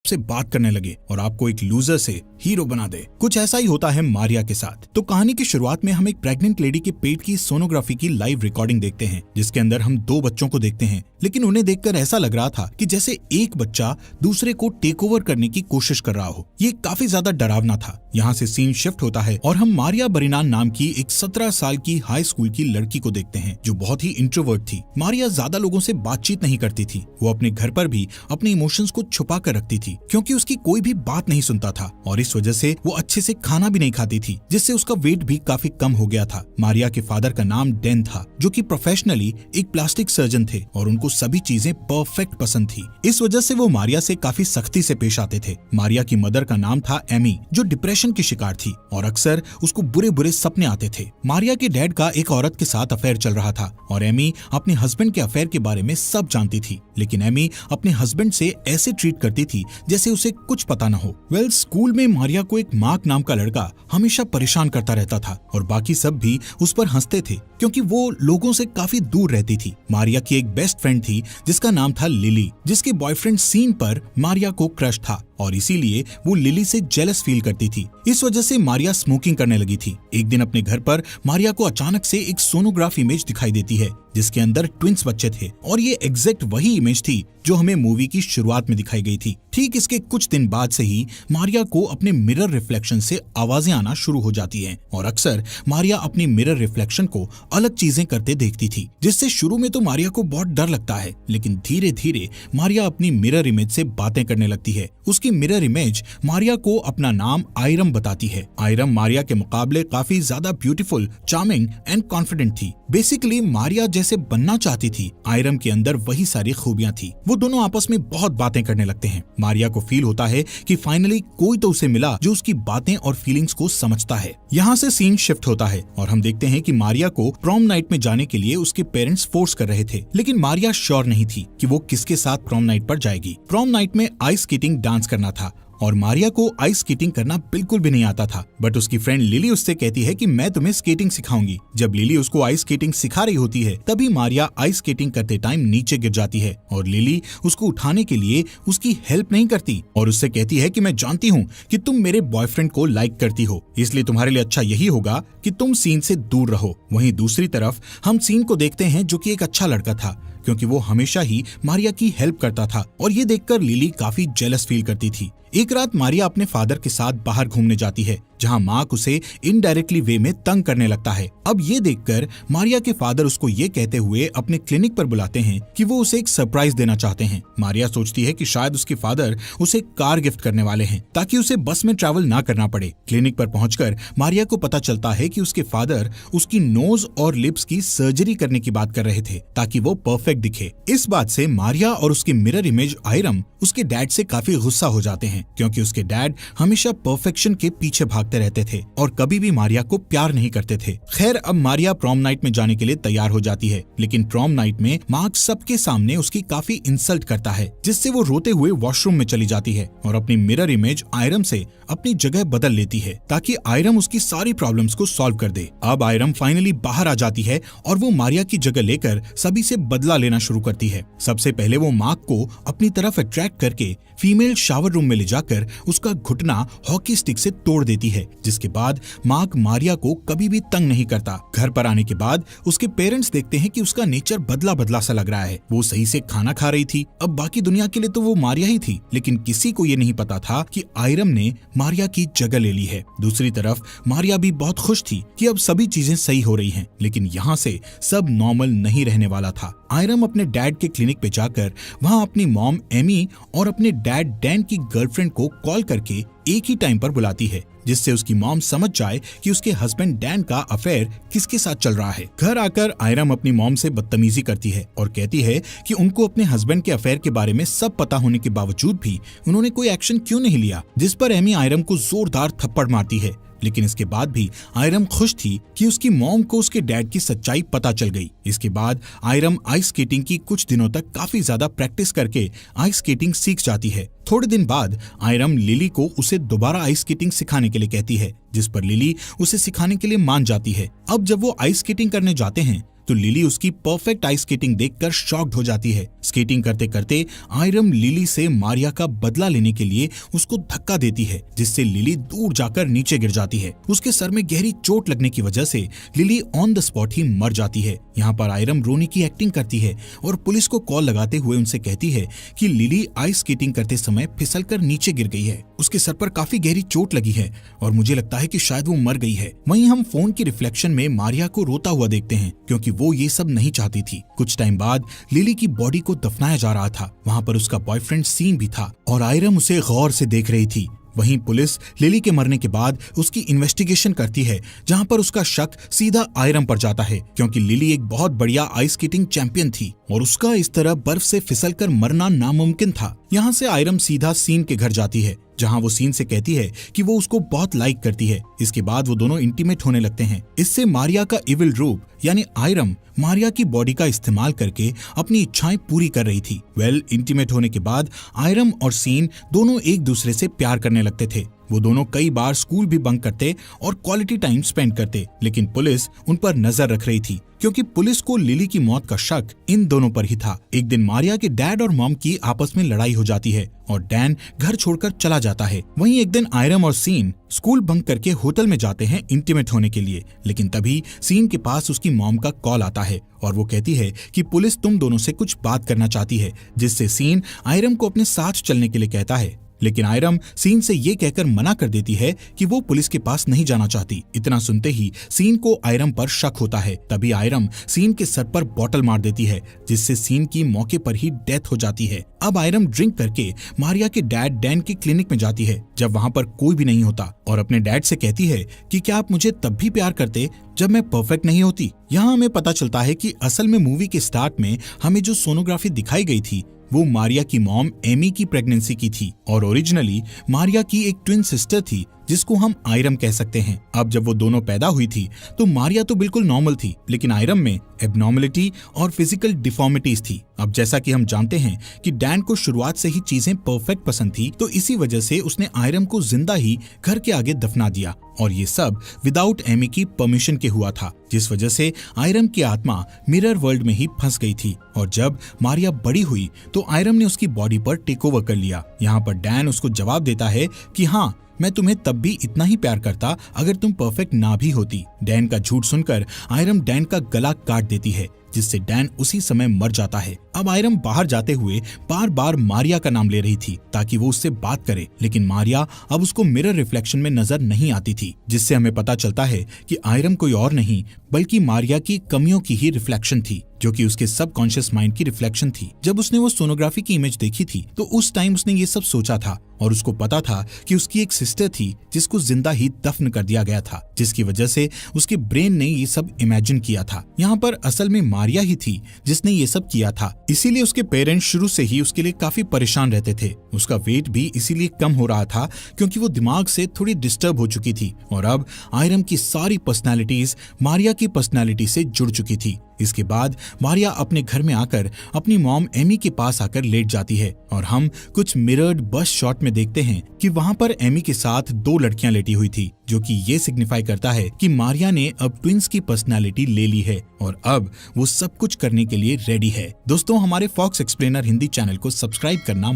आपसे बात करने लगे और आपको एक लूजर से हीरो बना दे। कुछ ऐसा ही होता है मारिया के साथ। तो कहानी की शुरुआत में हम एक प्रेग्नेंट लेडी के पेट की सोनोग्राफी की लाइव रिकॉर्डिंग देखते हैं, जिसके अंदर हम 2 बच्चों को देखते हैं, लेकिन उन्हें देखकर ऐसा लग रहा था कि जैसे एक बच्चा दूसरे को टेक ओवर करने की कोशिश कर रहा हो। ये काफी ज्यादा डरावना था। यहाँ से सीन शिफ्ट होता है और हम मारिया बरिनान नाम की एक 17 साल की हाई स्कूल की लड़की को देखते हैं, जो बहुत ही इंट्रोवर्ट थी। मारिया ज्यादा लोगों से बातचीत नहीं करती थी। वो अपने घर पर भी अपने इमोशंस को छुपा कर रखती थी, क्योंकि उसकी कोई भी बात नहीं सुनता था, और इस वजह से वो अच्छे से खाना भी नहीं खाती थी, जिससे उसका वेट भी काफी कम हो गया था। मारिया के फादर का नाम डैन था, जो कि प्रोफेशनली एक प्लास्टिक सर्जन थे और उनको सभी चीजें परफेक्ट पसंद थी। इस वजह से वो मारिया से काफी सख्ती से पेश आते थे। मारिया की मदर का नाम था एमी, जो डिप्रेशन की शिकार थी और अक्सर उसको बुरे बुरे सपने आते थे। मारिया के डैड का एक औरत के साथ अफेयर चल रहा था और एमी अपने हस्बैंड के अफेयर के बारे में सब जानती थी, लेकिन एमी अपने हस्बैंड से ऐसे ट्रीट करती थी जैसे उसे कुछ पता न हो। स्कूल में मारिया को एक मार्क नाम का लड़का हमेशा परेशान करता रहता था और बाकी सब भी उस पर हंसते थे, क्योंकि वो लोगों से काफी दूर रहती थी। मारिया की एक बेस्ट फ्रेंड थी जिसका नाम था लिली, जिसके बॉयफ्रेंड सीन पर मारिया को क्रश था और इसीलिए वो लिली से जेलस फील करती थी। इस वजह से मारिया स्मोकिंग करने लगी थी। एक दिन अपने घर पर मारिया को अचानक से एक सोनोग्राफ इमेज दिखाई देती है, जिसके अंदर ट्विंस बच्चे थे, और ये एग्जैक्ट वही इमेज थी जो हमें मूवी की शुरुआत में दिखाई गई थी। ठीक इसके कुछ दिन बाद से ही मारिया को अपने मिरर रिफ्लेक्शन से आवाजें आना शुरू हो जाती हैं, और अक्सर मारिया अपनी मिरर रिफ्लेक्शन को अलग चीजें करते देखती थी, जिससे शुरू में तो मारिया को बहुत डर लगता है, लेकिन धीरे धीरे मारिया अपनी मिरर इमेज से बातें करने लगती है। उसकी मिरर इमेज मारिया को अपना नाम आयरम बताती है। आयरम मारिया के मुकाबले काफी ज्यादा ब्यूटीफुल, चार्मिंग एंड कॉन्फिडेंट थी। बेसिकली मारिया जैसे बनना चाहती थी, आयरम के अंदर वही सारी खूबियां थी। वो दोनों आपस में बहुत बातें करने लगते हैं। मारिया को फील होता है कि फाइनली कोई तो उसे मिला जो उसकी बातें और फीलिंग्स को समझता है। यहाँ से सीन शिफ्ट होता है और हम देखते हैं कि मारिया को प्रॉम नाइट में जाने के लिए उसके पेरेंट्स फोर्स कर रहे थे, लेकिन मारिया श्योर नहीं थी कि वो किसके साथ प्रॉम नाइट पर जाएगी। प्रॉम नाइट में आइस स्केटिंग डांस करना था और मारिया को आइस स्केटिंग करना बिल्कुल भी नहीं आता था, बट उसकी फ्रेंड लिली उससे कहती है कि मैं तुम्हें स्केटिंग सिखाऊंगी। जब लिली उसको आइस स्केटिंग सिखा रही होती है, तभी मारिया आइस स्केटिंग करते टाइम नीचे गिर जाती है और लिली उसको उठाने के लिए उसकी हेल्प नहीं करती और उससे कहती है कि मैं जानती हूँ कि तुम मेरे बॉयफ्रेंड को लाइक करती हो, इसलिए तुम्हारे लिए अच्छा यही होगा कि तुम सीन से दूर रहो। वहीं दूसरी तरफ हम सीन को देखते हैं, जो कि एक अच्छा लड़का था, क्योंकि वो हमेशा ही मारिया की हेल्प करता था, और ये देखकर लिली काफी जेलस फील करती थी। एक रात मारिया अपने फादर के साथ बाहर घूमने जाती है, जहां मार्क उसे इनडायरेक्टली वे में तंग करने लगता है। अब ये देखकर मारिया के फादर उसको ये कहते हुए अपने क्लिनिक पर बुलाते हैं कि वो उसे एक सरप्राइज देना चाहते हैं। मारिया सोचती है कि शायद उसके फादर उसे कार गिफ्ट करने वाले हैं, ताकि उसे बस में ट्रैवल ना करना पड़े। क्लिनिक पर पहुंचकर मारिया को पता चलता है कि उसके फादर उसकी नोज और लिप्स की सर्जरी करने की बात कर रहे थे, ताकि वो परफेक्ट दिखे। इस बात से मारिया और उसकी मिरर इमेज आयरम उसके डैड से काफी गुस्सा हो जाते हैं, क्योंकि उसके डैड हमेशा परफेक्शन के पीछे भागते रहते थे और कभी भी मारिया को प्यार नहीं करते थे। खैर, अब मारिया प्रॉम नाइट में जाने के लिए तैयार हो जाती है, लेकिन प्रॉम नाइट में मार्क सबके सामने उसकी काफी इंसल्ट करता है, जिससे वो रोते हुए वॉशरूम में चली जाती है और अपनी मिरर इमेज आयरम से अपनी जगह बदल लेती है, ताकि आयरम उसकी सारी प्रॉब्लम्स को सॉल्व कर दे। अब आयरम फाइनली बाहर आ जाती है और वो मारिया की जगह लेकर सभी से बदला लेना शुरू करती है। सबसे पहले वो मार्क को अपनी तरफ अट्रैक्ट करके फीमेल शावर रूम में ले जाकर उसका घुटना हॉकी स्टिक से तोड़ देती है, जिसके बाद मार्क मारिया को कभी भी तंग नहीं करता। घर पर आने के बाद उसके पेरेंट्स देखते हैं कि उसका नेचर बदला बदला सा लग रहा है। वो सही से खाना खा रही थी, अब बाकी दुनिया के लिए तो वो मारिया ही थी, लेकिन किसी को ये नहीं पता था कि आयरम ने मारिया की जगह ले ली है। दूसरी तरफ मारिया भी बहुत खुश थी कि अब सभी चीजें सही हो रही हैं, लेकिन यहाँ से सब नॉर्मल नहीं रहने वाला था। आयरम अपने डैड के क्लिनिक पे जाकर वहाँ अपनी मॉम एमी और अपने डैड डैन की गर्लफ्रेंड को कॉल करके एक ही टाइम पर बुलाती है, जिससे उसकी मॉम समझ जाए कि उसके हस्बैंड डैन का अफेयर किसके साथ चल रहा है। घर आकर आयरम अपनी मॉम से बदतमीजी करती है और कहती है कि उनको अपने हस्बैंड के अफेयर के बारे में सब पता होने के बावजूद भी उन्होंने कोई एक्शन क्यों नहीं लिया, जिस पर एमी आयरम को जोरदार थप्पड़ मारती है। लेकिन इसके बाद भी आयरम खुश थी कि उसकी मॉम को उसके डैड की सच्चाई पता चल गई। इसके बाद आयरम आइस स्केटिंग की कुछ दिनों तक काफी ज्यादा प्रैक्टिस करके आइस स्केटिंग सीख जाती है। थोड़े दिन बाद आयरम लिली को उसे दोबारा आइस स्केटिंग सिखाने के लिए कहती है, जिस पर लिली उसे सिखाने के लिए मान जाती है। अब जब वो आइस स्केटिंग करने जाते हैं तो लिली उसकी परफेक्ट आइस स्केटिंग देखकर शॉक्ड हो जाती है। स्केटिंग करते करते आयरम लिली से मारिया का बदला लेने के लिए उसको धक्का देती है, जिससे लिली दूर जाकर नीचे गिर जाती है। उसके सर में गहरी चोट लगने की वजह से लिली ऑन द स्पॉट ही मर जाती है। यहाँ पर आयरम रोने की एक्टिंग करती है और पुलिस को कॉल लगाते हुए उनसे कहती है कि लिली आइस स्केटिंग करते समय फिसलकर नीचे गिर गई है, उसके सर पर काफी गहरी चोट लगी है और मुझे लगता है कि शायद वो मर गई है। वहीं हम फोन की रिफ्लेक्शन में मारिया को रोता हुआ देखते हैं, क्योंकि वो ये सब नहीं चाहती थी। कुछ टाइम बाद लिली की बॉडी को दफनाया जा रहा था। वहाँ पर उसका बॉयफ्रेंड सीन भी था और आयरम उसे गौर से देख रही थी। वहीं पुलिस लिली के मरने के बाद उसकी इन्वेस्टिगेशन करती है, जहां पर उसका शक सीधा आयरम पर जाता है, क्योंकि लिली एक बहुत बढ़िया आइस स्केटिंग चैंपियन थी और उसका इस तरह बर्फ से फिसलकर मरना नामुमकिन था। यहाँ से आयरम सीधा सीन के घर जाती है, जहां वो सीन से कहती है कि वो उसको बहुत लाइक करती है। इसके बाद वो दोनों इंटीमेट होने लगते हैं। इससे मारिया का इविल रूप यानी आयरम मारिया की बॉडी का इस्तेमाल करके अपनी इच्छाएं पूरी कर रही थी। इंटीमेट होने के बाद आयरम और सीन दोनों एक दूसरे से प्यार करने लगते थे। वो दोनों कई बार स्कूल भी बंक करते और क्वालिटी टाइम स्पेंड करते, लेकिन पुलिस उन पर नजर रख रही थी, क्योंकि पुलिस को लिली की मौत का शक इन दोनों पर ही था। एक दिन मारिया के डैड और मॉम की आपस में लड़ाई हो जाती है और डैन घर छोड़कर चला जाता है। वहीं एक दिन आयरम और सीन स्कूल बंक करके होटल में जाते हैं इंटीमेट होने के लिए, लेकिन तभी सीन के पास उसकी मॉम का कॉल आता है और वो कहती है कि पुलिस तुम दोनों से कुछ बात करना चाहती है, जिससे सीन आयरम को अपने साथ चलने के लिए कहता है। लेकिन आयरम सीन से ये कहकर मना कर देती है कि वो पुलिस के पास नहीं जाना चाहती। इतना सुनते ही सीन को आयरम पर शक होता है। तभी आयरम सीन के सर पर बॉटल मार देती है, जिससे सीन की मौके पर ही डेथ हो जाती है। अब आयरम ड्रिंक करके मारिया के डैड डैन के क्लिनिक में जाती है, जब वहाँ पर कोई भी नहीं होता, और अपने डैड से कहती है कि क्या आप मुझे तब भी प्यार करते जब मैं परफेक्ट नहीं होती। यहाँ हमें पता चलता है कि असल में मूवी के स्टार्ट में हमें जो सोनोग्राफी दिखाई गई थी वो मारिया की मॉम एमी की प्रेगनेंसी की थी और ओरिजिनली मारिया की एक ट्विन सिस्टर थी, जिसको हम आयरम कह सकते हैं। अब जब वो दोनों पैदा हुई थी तो मारिया तो बिल्कुल नॉर्मल थी, लेकिन आयरम में एबनॉर्मलिटी और फिजिकल डिफॉर्मिटीज थी। अब जैसा कि हम जानते हैं कि डैन को शुरुआत से ही चीजें परफेक्ट पसंद थी, तो इसी वजह से उसने आयरम को जिंदा ही घर के आगे दफना दिया, और ये सब विदाउट एमी की परमिशन के हुआ था, जिस वजह से आयरम की आत्मा मिरर वर्ल्ड में ही फंस गई थी। और जब मारिया बड़ी हुई तो आयरम ने उसकी बॉडी पर टेक ओवर कर लिया। यहाँ पर डैन उसको जवाब देता है कि हाँ, मैं तुम्हें तब भी इतना ही प्यार करता अगर तुम परफेक्ट ना भी होती। डैन का झूठ सुनकर आयरम डैन का गला काट देती है, जिससे डैन उसी समय मर जाता है। अब आयरम बाहर जाते हुए बार बार मारिया का नाम ले रही थी ताकि वो उससे बात करे, लेकिन मारिया अब उसको मिरर रिफ्लेक्शन में नजर नहीं आती थी, जिससे हमें पता चलता है कि आयरम कोई और नहीं बल्कि मारिया की कमियों की ही रिफ्लेक्शन थी, जो कि उसके सबकॉन्शियस माइंड की रिफ्लेक्शन थी। जब उसने वो सोनोग्राफी की इमेज देखी थी तो उस टाइम उसने ये सब सोचा था और उसको पता था कि उसकी एक सिस्टर थी जिसको जिंदा ही दफन कर दिया गया था, जिसकी वजह से उसके ब्रेन ने ये सब इमेजिन किया था। यहाँ पर असल में मारिया ही थी जिसने ये सब किया था, इसीलिए उसके पेरेंट्स शुरू से ही उसके लिए काफी परेशान रहते थे। उसका वेट भी इसीलिए कम हो रहा था क्योंकि वो दिमाग से थोड़ी डिस्टर्ब हो चुकी थी, और अब आयरम की सारी पर्सनालिटीज मारिया की पर्सनालिटी से जुड़ चुकी थी। इसके बाद मारिया अपने घर में आकर अपनी मॉम एमी के पास आकर लेट जाती है, और हम कुछ मिरर्ड बस शॉट में देखते हैं कि वहाँ पर एमी के साथ 2 लड़कियां लेटी हुई थी, जो कि ये सिग्निफाई करता है कि मारिया ने अब ट्विंस की पर्सनालिटी ले ली है और अब वो सब कुछ करने के लिए रेडी है। दोस्तों, हमारे फॉक्स एक्सप्लेनर हिंदी चैनल को सब्सक्राइब करना